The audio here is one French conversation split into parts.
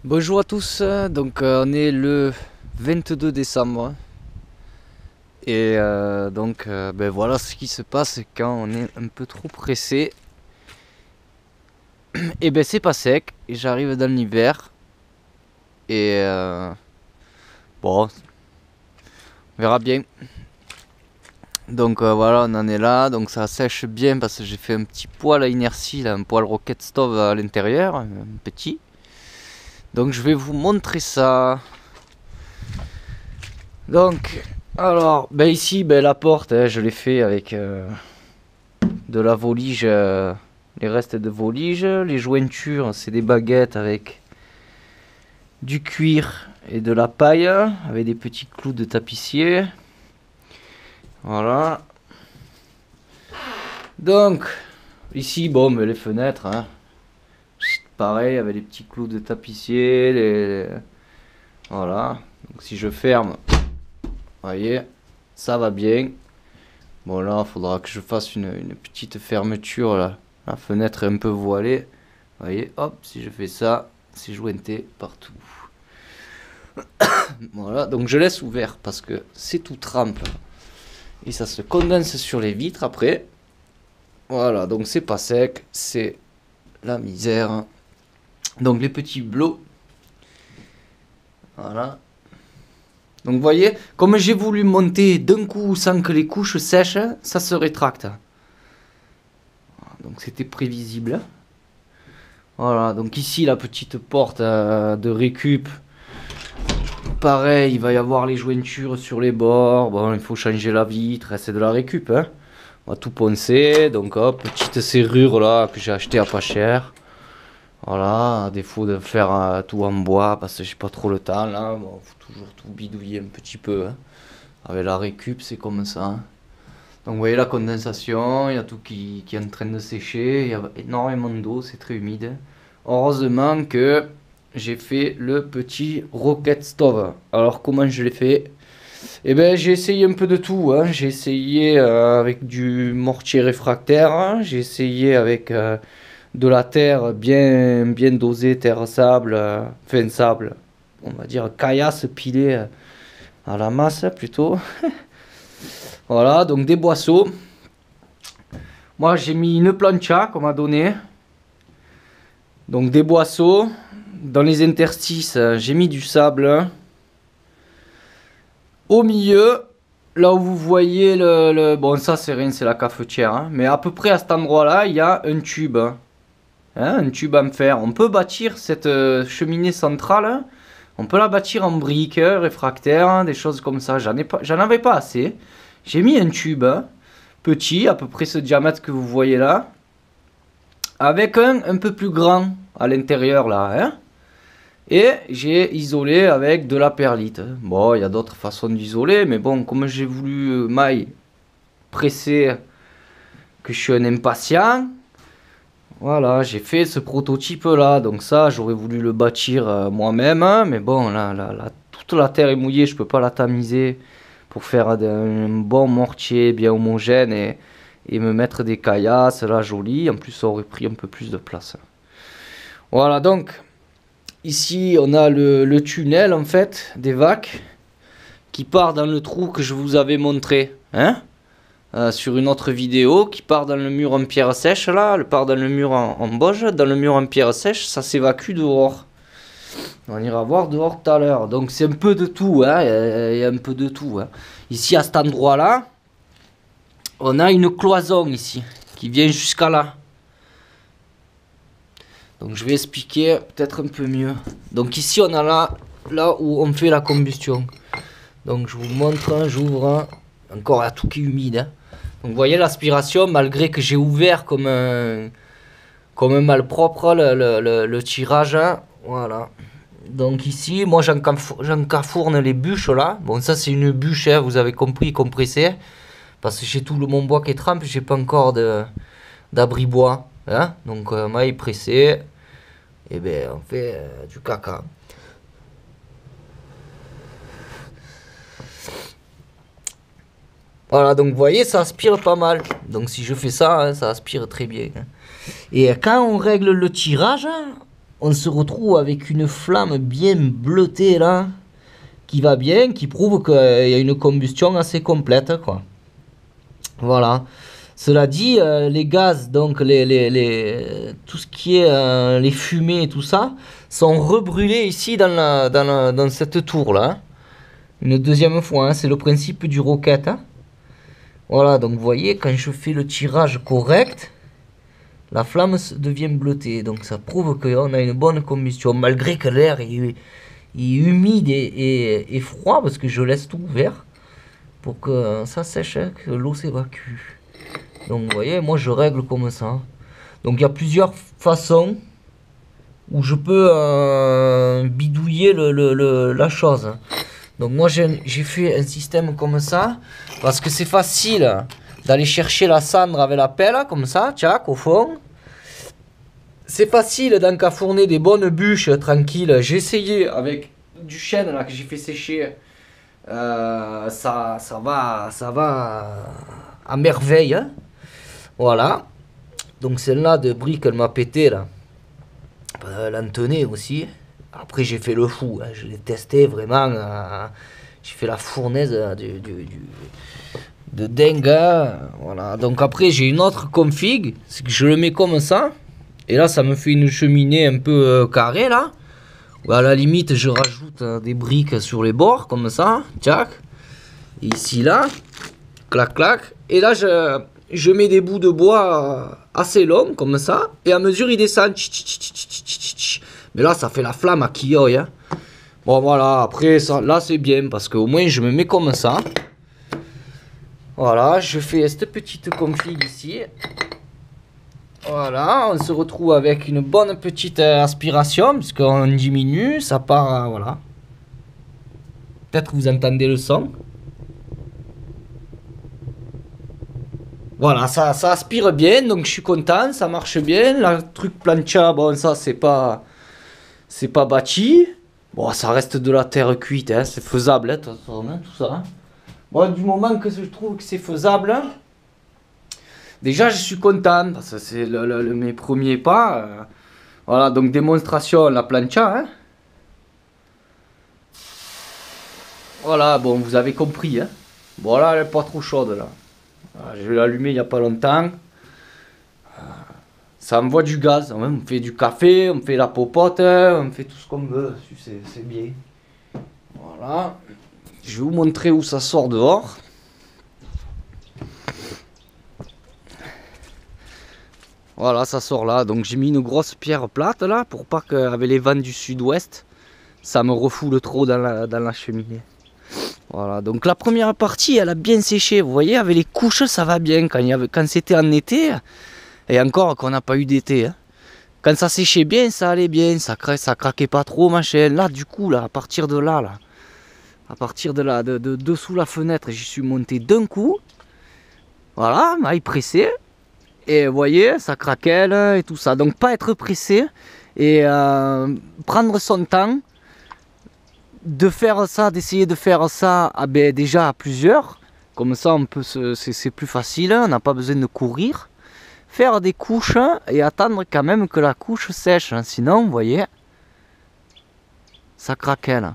Bonjour à tous, donc on est le 22 décembre et ben voilà ce qui se passe quand on est un peu trop pressé. Et ben c'est pas sec et j'arrive dans l'hiver et bon, on verra bien. Donc voilà, on en est là, donc ça sèche bien parce que j'ai fait un petit poêle à inertie, là, un poêle rocket stove à l'intérieur, un petit. Donc je vais vous montrer ça. Donc, alors, ben ici, ben la porte, je l'ai fait avec de la volige, les restes de volige. Les jointures, c'est des baguettes avec du cuir et de la paille, avec des petits clous de tapissier. Voilà. Donc, ici, bon, mais les fenêtres, hein, pareil, avec les petits clous de tapissier. Voilà. Donc, si je ferme, voyez, ça va bien. Bon là, il faudra que je fasse une petite fermeture là. La fenêtre est un peu voilée. Vous voyez, hop, si je fais ça, c'est jointé partout. Voilà, donc je laisse ouvert parce que c'est tout trempe. Et ça se condense sur les vitres après. Voilà, donc c'est pas sec, c'est la misère. Donc les petits blocs. Voilà. Donc vous voyez, comme j'ai voulu monter d'un coup sans que les couches sèchent, ça se rétracte. Donc c'était prévisible. Voilà, donc ici la petite porte de récup. Pareil, il va y avoir les jointures sur les bords. Bon, il faut changer la vitre, c'est de la récup. Hein. On va tout poncer. Donc hop, petite serrure là que j'ai acheté à pas cher. Voilà, à défaut de faire tout en bois parce que j'ai pas trop le temps là. Bon, faut toujours tout bidouiller un petit peu. Hein. Avec la récup, c'est comme ça. Hein. Donc vous voyez la condensation, il y a tout qui est en train de sécher, il y a énormément d'eau, c'est très humide. Heureusement que j'ai fait le petit rocket stove. Alors comment je l'ai fait? Eh ben j'ai essayé un peu de tout. Hein. J'ai essayé avec du mortier réfractaire, hein. J'ai essayé avec de la terre bien dosée, terre sable, enfin sable, on va dire caillasse pilée à la masse plutôt. Voilà, donc des boisseaux. Moi, j'ai mis une plancha qu'on m'a donné. Donc des boisseaux. Dans les interstices, j'ai mis du sable. Au milieu, là où vous voyez bon, ça, c'est rien, c'est la cafetière. Hein. Mais à peu près à cet endroit-là, il y a un tube. Hein, un tube en fer. On peut bâtir cette cheminée centrale. On peut la bâtir en briques, réfractaires, hein, des choses comme ça. J'en avais pas assez. J'ai mis un tube petit, à peu près ce diamètre que vous voyez là, avec un peu plus grand à l'intérieur là. Hein, et j'ai isolé avec de la perlite. Bon, il y a d'autres façons d'isoler, mais bon, comme j'ai voulu maille pressé, que je suis un impatient, voilà, j'ai fait ce prototype là. Donc ça, j'aurais voulu le bâtir moi-même, hein, mais bon, là, toute la terre est mouillée, je peux pas la tamiser pour faire un bon mortier bien homogène et me mettre des caillasses là jolies. En plus, ça aurait pris un peu plus de place. Voilà, donc ici on a le tunnel en fait des vaques qui part dans le trou que je vous avais montré, hein, sur une autre vidéo, qui part dans le mur en pierre sèche là, elle part dans le mur en boge, dans le mur en pierre sèche, ça s'évacue dehors. On ira voir dehors tout à l'heure. Donc c'est un peu de tout, hein. Il y a un peu de tout. Hein. Ici à cet endroit-là, on a une cloison ici qui vient jusqu'à là. Donc je vais expliquer peut-être un peu mieux. Donc ici on a là où on fait la combustion. Donc je vous montre, hein, j'ouvre. Encore à tout qui est humide. Hein. Donc vous voyez l'aspiration, malgré que j'ai ouvert comme un malpropre le tirage. Hein. Voilà. Donc ici, moi j'encafourne les bûches là. Bon, ça c'est une bûche, hein, vous avez compris, compressée. Parce que j'ai tout mon bois qui est trempe, j'ai pas encore d'abri bois. Hein. Donc maille pressée. Et ben on fait du caca. Voilà, donc vous voyez, ça aspire pas mal. Donc si je fais ça, hein, ça aspire très bien. Hein. Et quand on règle le tirage, on se retrouve avec une flamme bien bleutée là, qui va bien, qui prouve qu'il y a une combustion assez complète, quoi. Voilà. Cela dit, les gaz, donc tout ce qui est les fumées et tout ça, sont rebrûlés ici dans cette tour là. Une deuxième fois, hein, c'est le principe du roquette. Hein. Voilà, donc vous voyez, quand je fais le tirage correct, la flamme devient bleutée. Donc ça prouve qu'on a une bonne combustion, malgré que l'air est humide et froid, parce que je laisse tout ouvert pour que ça sèche, hein, que l'eau s'évacue. Donc vous voyez, moi je règle comme ça. Donc il y a plusieurs façons où je peux bidouiller la chose. Donc moi j'ai fait un système comme ça, parce que c'est facile d'aller chercher la cendre avec la pelle, comme ça, tchac, au fond. C'est facile d'encafourner des bonnes bûches tranquilles. J'ai essayé avec du chêne là que j'ai fait sécher. Ça va à merveille. Hein. Voilà. Donc celle-là de brique, elle m'a pété là. Elle en tenait aussi. Après j'ai fait le fou. Hein. Je l'ai testé vraiment. J'ai fait la fournaise de dingue. Hein. Voilà. Donc après j'ai une autre config. C'est que je le mets comme ça. Et là ça me fait une cheminée un peu carrée là. À la limite je rajoute des briques sur les bords comme ça. Tchac. Et ici là. Clac clac. Et là je mets des bouts de bois assez longs comme ça. Et à mesure il descend. Mais là ça fait la flamme à quilloille. Hein. Bon voilà. Après ça, là c'est bien. Parce qu'au moins je me mets comme ça. Voilà. Je fais cette petite config ici. Voilà, on se retrouve avec une bonne petite aspiration, puisqu'on diminue, ça part, voilà. Peut-être que vous entendez le son. Voilà, ça aspire bien, donc je suis content, ça marche bien. Le truc plancha, bon ça c'est pas bâti. Bon, ça reste de la terre cuite, hein, c'est faisable, hein, tout ça. Hein. Bon, du moment que je trouve que c'est faisable... Déjà, je suis content, parce que c'est mes premiers pas. Voilà, donc démonstration, la plancha. Hein. Voilà, bon, vous avez compris. Hein. Bon, là, elle n'est pas trop chaude, là. Voilà, je vais l'allumer il n'y a pas longtemps. Ça envoie du gaz. On me fait du café, on me fait la popote, on me fait tout ce qu'on veut. C'est bien. Voilà. Je vais vous montrer où ça sort dehors. Voilà, ça sort là. Donc j'ai mis une grosse pierre plate là pour pas qu'avec les vents du sud-ouest, ça me refoule trop dans la cheminée. Voilà, donc la première partie, elle a bien séché. Vous voyez, avec les couches, ça va bien. Quand c'était en été, et encore qu'on n'a pas eu d'été. Hein. Quand ça séchait bien, ça allait bien. Ça craquait pas trop, machin. Là, du coup, là, à partir de là, à partir de là, de dessous la fenêtre, j'y suis monté d'un coup. Voilà, maille pressée. Et vous voyez, ça craquelle et tout ça. Donc pas être pressé et prendre son temps de faire ça, d'essayer de faire ça déjà à plusieurs. Comme ça, c'est plus facile, on n'a pas besoin de courir. Faire des couches et attendre quand même que la couche sèche. Sinon, vous voyez, ça craquelle.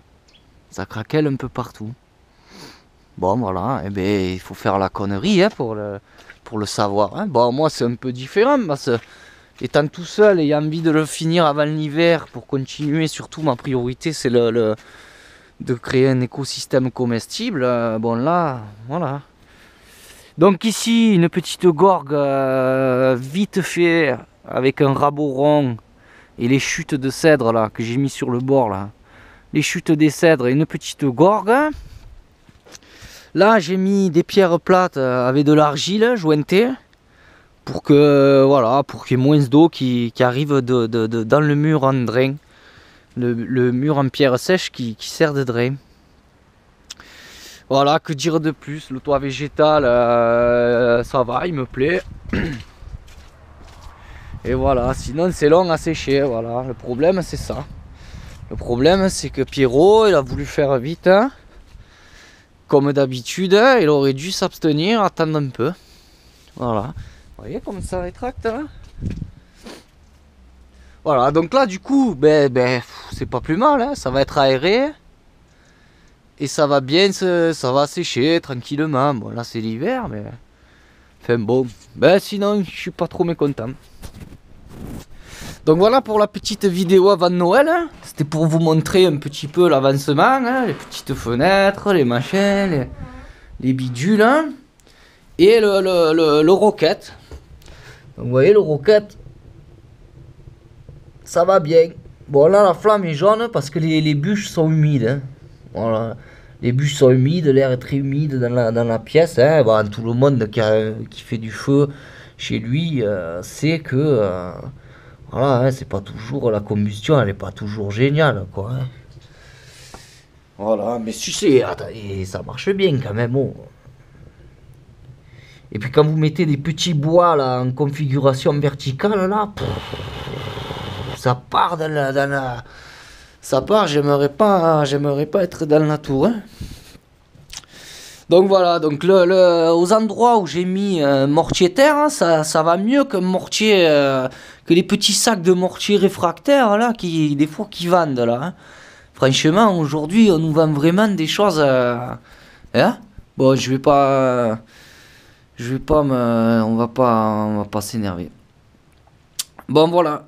Ça craquelle un peu partout. Bon, voilà, et bien, il faut faire la connerie hein, pour le savoir. Hein. Bon, moi, c'est un peu différent parce que, étant tout seul et ayant envie de le finir avant l'hiver pour continuer, surtout ma priorité, c'est de créer un écosystème comestible. Bon, là, voilà. Donc, ici, une petite gorgue vite fait avec un rabot rond et les chutes de cèdre là que j'ai mis sur le bord là. Les chutes des cèdres et une petite gorgue. Là, j'ai mis des pierres plates avec de l'argile jointée pour que voilà, pour qu'il y ait moins d'eau qui arrive dans le mur en drain, le mur en pierre sèche qui sert de drain. Voilà, que dire de plus? Le toit végétal, ça va, il me plaît. Et voilà, sinon c'est long à sécher. Voilà, le problème c'est ça. Le problème c'est que Pierrot, il a voulu faire vite. Hein. Comme d'habitude, il aurait dû s'abstenir, attendre un peu. Voilà. Vous voyez comme ça rétracte là. Voilà, donc là du coup, c'est pas plus mal, hein, ça va être aéré. Et ça va bien, ça va sécher tranquillement. Bon là c'est l'hiver, mais... Enfin bon, sinon je suis pas trop mécontent. Donc voilà pour la petite vidéo avant Noël, hein. C'était pour vous montrer un petit peu l'avancement, hein, les petites fenêtres, les machins, les bidules, hein. Et le roquette. Donc vous voyez le roquette, ça va bien. Bon là la flamme est jaune parce que les bûches sont humides, hein. Voilà. Les bûches sont humides, l'air est très humide dans la pièce, hein. Bon, tout le monde qui fait du feu chez lui sait que voilà, hein, c'est pas toujours la combustion, elle est pas toujours géniale, quoi, hein. Voilà, mais si c'est, et ça marche bien quand même. Oh. Et puis quand vous mettez des petits bois là en configuration verticale là, ça part ça part. J'aimerais pas être dans la tour, hein. Donc voilà, donc aux endroits où j'ai mis mortier terre, hein, ça va mieux que mortier, que les petits sacs de mortier réfractaire là, des fois qui vendent là, hein. Franchement, aujourd'hui, on nous vend vraiment des choses, hein. Bon, on va pas s'énerver. Bon voilà.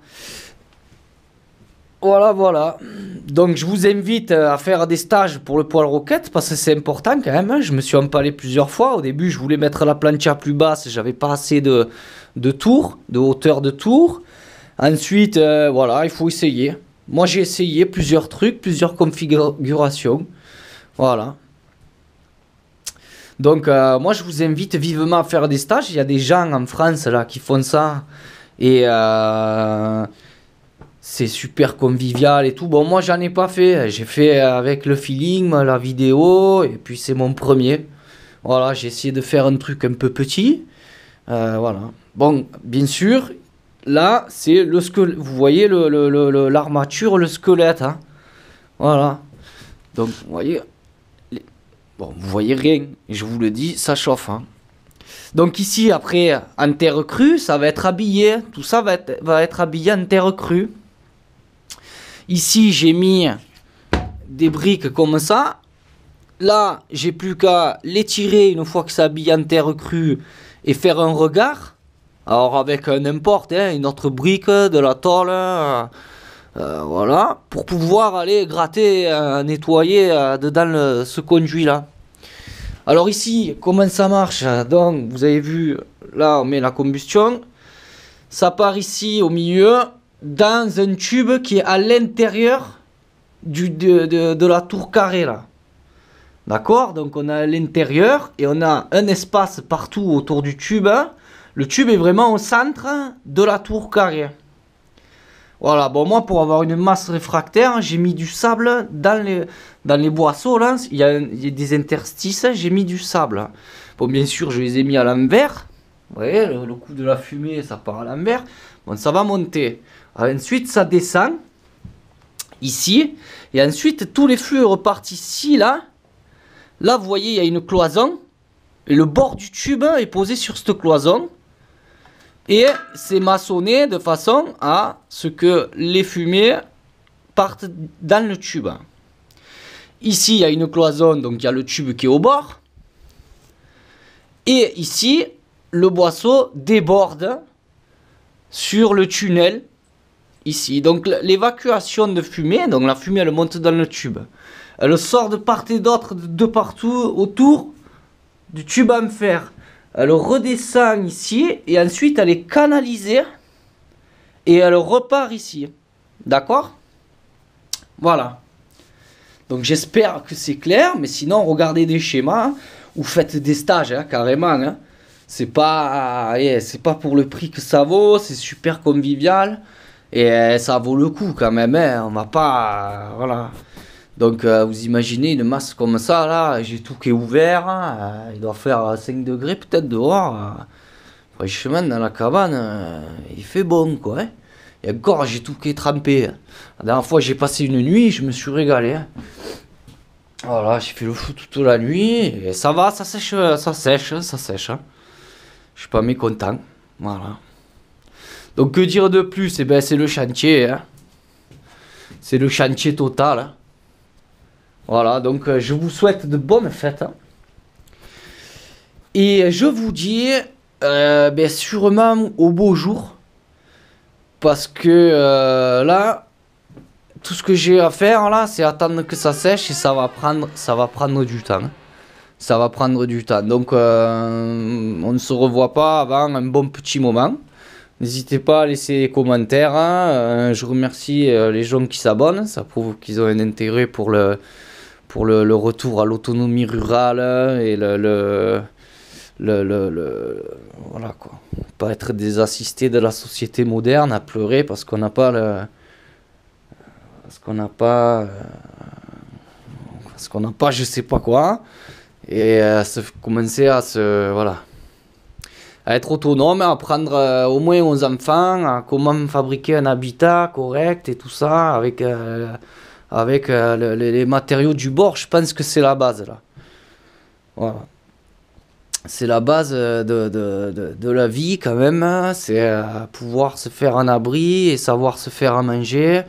Voilà. Donc je vous invite à faire des stages pour le poêle roquette parce que c'est important quand même, hein. Je me suis empalé plusieurs fois. Au début, je voulais mettre la plancha plus basse, j'avais pas assez de hauteur de tour. Ensuite, voilà, il faut essayer. Moi, j'ai essayé plusieurs trucs, plusieurs configurations. Voilà. Donc moi, je vous invite vivement à faire des stages. Il y a des gens en France là qui font ça et c'est super convivial et tout. Bon, moi, j'en ai pas fait. J'ai fait avec le feeling, la vidéo, et puis c'est mon premier. Voilà, j'ai essayé de faire un truc un peu petit. Voilà. Bon, bien sûr, là, c'est le squelette. Vous voyez l'armature, le squelette, hein. Voilà. Donc, vous voyez... Bon, vous voyez rien. Je vous le dis, ça chauffe, hein. Donc ici, après, en terre crue, ça va être habillé. Tout ça va être habillé en terre crue. Ici, j'ai mis des briques comme ça. Là, j'ai plus qu'à les tirer une fois que ça habille en terre crue et faire un regard. Alors avec n'importe, hein, une autre brique, de la tôle, voilà, pour pouvoir aller gratter, nettoyer dedans ce conduit là. Alors ici, comment ça marche? Donc, vous avez vu, là on met la combustion. Ça part ici au milieu, dans un tube qui est à l'intérieur de la tour carrée là. D'accord? Donc on a l'intérieur et on a un espace partout autour du tube, hein. Le tube est vraiment au centre de la tour carrée. Voilà, bon moi pour avoir une masse réfractaire, j'ai mis du sable dans les boisseaux là, il y a des interstices, j'ai mis du sable. Bon bien sûr je les ai mis à l'envers. Vous voyez, le coup de la fumée ça part à l'envers. Bon ça va monter. Ensuite ça descend ici et ensuite tous les flux repartent ici là. Là vous voyez il y a une cloison et le bord du tube est posé sur cette cloison. Et c'est maçonné de façon à ce que les fumées partent dans le tube. Ici, il y a une cloison, donc il y a le tube qui est au bord. Et ici, le boisseau déborde sur le tunnel. Ici, donc l'évacuation de fumée, donc la fumée elle monte dans le tube. Elle sort de part et d'autre, de partout autour du tube en fer. Elle redescend ici et ensuite elle est canalisée et elle repart ici. D'accord? Voilà. Donc j'espère que c'est clair, mais sinon regardez des schémas ou faites des stages, hein, carrément. Hein. C'est pas pour le prix que ça vaut, c'est super convivial et ça vaut le coup quand même. Hein, on va pas, voilà. Donc vous imaginez une masse comme ça, là, j'ai tout qui est ouvert, hein, il doit faire 5 degrés peut-être dehors. Franchement, dans la cabane, il fait bon, quoi. Hein. Et encore, j'ai tout qui est trempé. La dernière fois, j'ai passé une nuit, je me suis régalé. Hein. Voilà, j'ai fait le fou toute la nuit, et ça va, ça sèche. Hein. Je suis pas mécontent, voilà. Donc que dire de plus? Eh ben, c'est le chantier, hein. C'est le chantier total, hein. Voilà, donc je vous souhaite de bonnes fêtes, hein. Et je vous dis ben, sûrement au beau jour. Parce que là, tout ce que j'ai à faire là, c'est attendre que ça sèche et ça va prendre du temps, hein. Ça va prendre du temps. Donc on ne se revoit pas avant un bon petit moment. N'hésitez pas à laisser des commentaires, hein. Je remercie les gens qui s'abonnent. Ça prouve qu'ils ont un intérêt pour le retour à l'autonomie rurale et voilà quoi. Pas être des assistés de la société moderne à pleurer parce qu'on n'a pas je sais pas quoi. Et commencer à être autonome, à apprendre au moins aux enfants à comment fabriquer un habitat correct et tout ça avec les matériaux du bord. Je pense que c'est la base là. Voilà. C'est la base de la vie quand même. C'est pouvoir se faire un abri et savoir se faire à manger,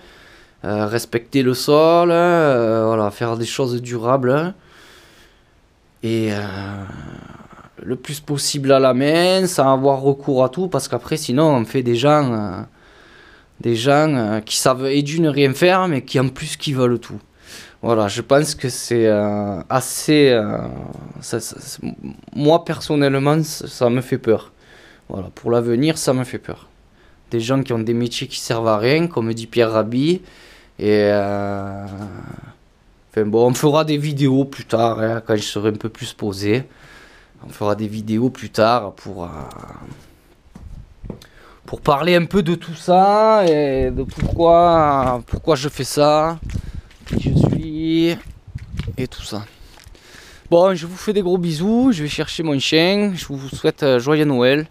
respecter le sol, voilà, faire des choses durables. Et le plus possible à la main, sans avoir recours à tout, parce qu'après sinon on fait des gens qui savent et d'une rien faire, mais qui en plus qui veulent tout. Voilà, je pense que c'est assez... moi personnellement, ça me fait peur. Voilà, pour l'avenir, ça me fait peur. Des gens qui ont des métiers qui servent à rien, comme dit Pierre Rabhi, et... Enfin bon, on fera des vidéos plus tard, hein, quand je serai un peu plus posé. On fera des vidéos plus tard pour parler un peu de tout ça et de pourquoi je fais ça, qui je suis et tout ça. Bon, je vous fais des gros bisous, je vais chercher mon chien, je vous souhaite joyeux Noël.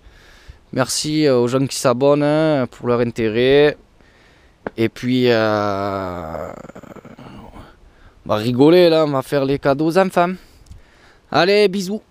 Merci aux gens qui s'abonnent, hein, pour leur intérêt. Et puis... on va rigoler là, on va faire les cadeaux aux enfants. Allez, bisous.